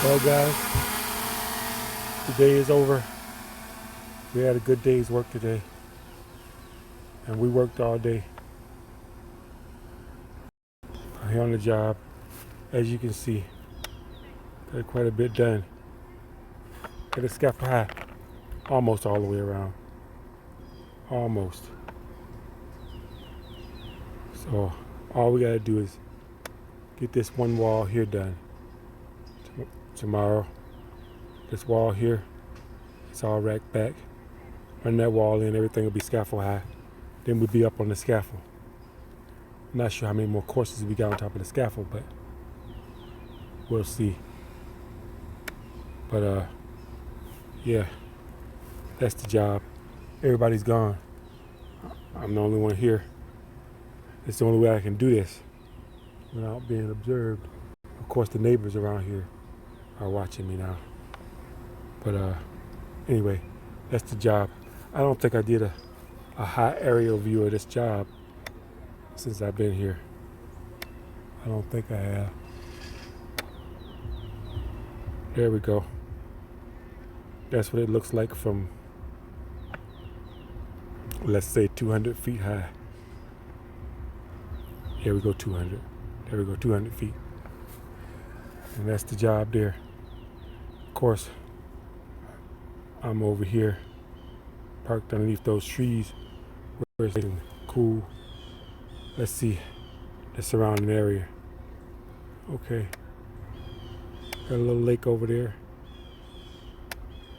Well, guys, the day is over. We had a good day's work today, and we worked all day here on the job. As you can see, got quite a bit done. Got the scaffold high, almost all the way around. Almost. So all we gotta do is get this one wall here done. Tomorrow, this wall here, it's all racked back. Run that wall in, everything will be scaffold high. Then we'll be up on the scaffold. I'm not sure how many more courses we got on top of the scaffold, but we'll see. But yeah, that's the job. Everybody's gone. I'm the only one here. It's the only way I can do this without being observed. Of course, the neighbors around here are watching me now. But anyway, that's the job. I don't think I did a high aerial view of this job since I've been here. I don't think I have. There we go. That's what it looks like from, let's say, 200 feet high. Here we go, 200. There we go, 200 feet. And that's the job there. Of course, I'm over here, parked underneath those trees where it's getting cool. Let's see the surrounding area. Okay. Got a little lake over there.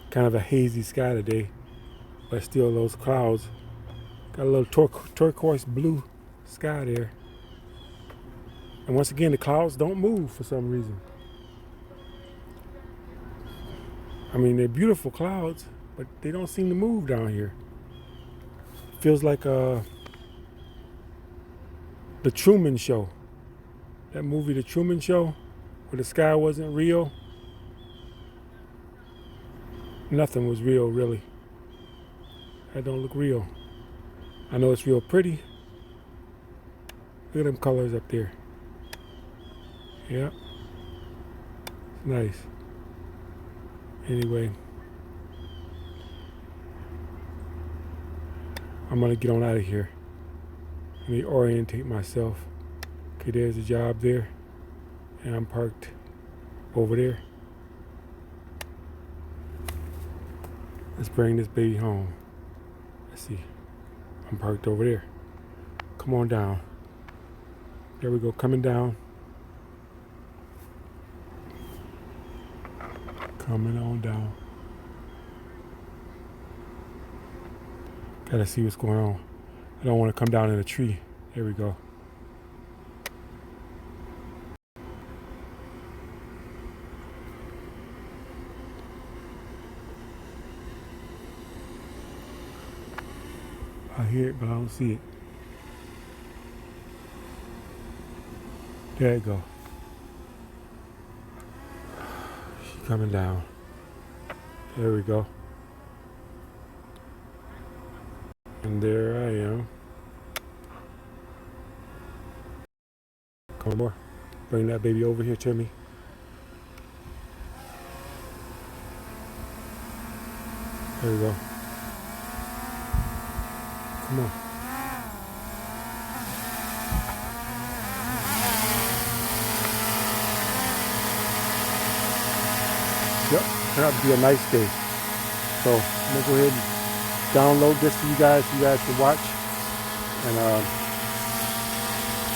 Kind of a hazy sky today, but still those clouds. Got a little turquoise blue sky there. And once again, the clouds don't move for some reason. I mean, they're beautiful clouds, but they don't seem to move down here. Feels like the Truman Show. That movie, The Truman Show, where the sky wasn't real. Nothing was real, really. That don't look real. I know it's real pretty. Look at them colors up there. Yeah. It's nice. Anyway, I'm gonna get on out of here. Let me orientate myself. Okay, there's a job there, and I'm parked over there. Let's bring this baby home. Let's see. I'm parked over there. Come on down. There we go, coming down. Coming on down. Gotta see what's going on. I don't want to come down in a tree. There we go. I hear it, but I don't see it. There you go. She's coming down. There we go. And there I am. Come on, more. Bring that baby over here to me. There we go. Come on. Yep, turned out to be a nice day. So I'm gonna go ahead and download this for you guys so you guys can watch. And